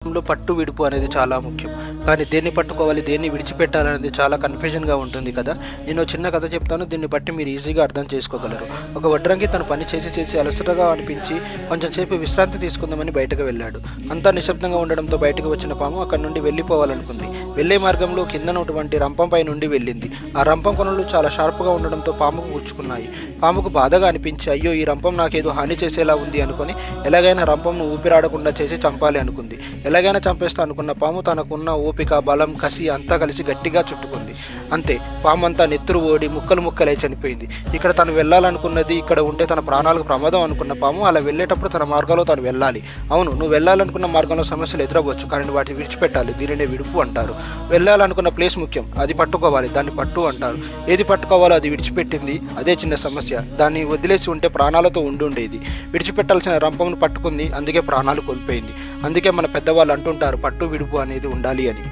లో పట్టు విడుపు అనేది చాలా ముఖ్యం. కానీ దేన్ని పట్టుకోవాలి, దేన్ని విడిచిపెట్టాలనేది చాలా కన్ఫ్యూజన్‌గా ఉంటుంది కదా! నేను చిన్న కథ చెప్తాను. దీన్ని బట్టి మీరు ఈజీగా అర్థం చేసుకోగలరు. ఒక వడ్రంగి తన పని చేసి అలసటగా అనిపించి కొంచెం సేపు విశ్రాంతి తీసుకుందామని బయటకు వెళ్ళాడు. అంతా నిశ్శబ్దంగా ఉండడంతో బయటకు వచ్చిన పాము అక్కడి నుండి వెళ్ళిపోవాలనుకుంది. వెళ్ళే మార్గంలో కిందనటువంటి రంపంపై నుండి వెళ్ళింది. ఆ రంపం కొనలు చాలా షార్ప్‌గా ఉండడంతో పాముకు గుచ్చుకున్నాయి. పాముకు బాధగా అనిపించి, అయ్యో, ఈ రంపం నాకేదో హాని చేసేలా ఉంది అనుకొని ఎలాగైనా రంపంను ఊపిరాడకుండా చేసి చంపాలి అనుకుంది. ఎలాగైనా చంపేస్తా అనుకున్న పాము తనకున్న ఓపిక, బలం, కసి అంతా కలిసి గట్టిగా చుట్టుకుంది. అంతే, పాము అంతా నెత్తురు ఓడి ముక్కలు ముక్కలై చనిపోయింది. ఇక్కడ తను వెళ్ళాలనుకున్నది, ఇక్కడ ఉంటే తన ప్రాణాలకు ప్రమాదం అనుకున్న పాము అలా వెళ్ళేటప్పుడు తన మార్గంలో తను వెళ్ళాలి. అవును, నువ్వు వెళ్ళాలనుకున్న మార్గంలో సమస్యలు ఎదురవ్వచ్చు, కానీ వాటిని విడిచిపెట్టాలి. దీనినే విడుపు అంటారు. వెళ్ళాలనుకున్న ప్లేస్ ముఖ్యం, అది పట్టుకోవాలి, దాన్ని పట్టు అంటారు. ఏది పట్టుకోవాలో అది విడిచిపెట్టింది, అదే చిన్న సమస్య. దాన్ని వదిలేసి ఉంటే ప్రాణాలతో ఉండుండేది. విడిచిపెట్టాల్సిన రంపంను పట్టుకుంది, అందుకే ప్రాణాలు కోల్పోయింది. అందుకే మన పెద్దవాళ్ళు అంటుంటారు, పట్టు విడుపు అనేది ఉండాలి అని.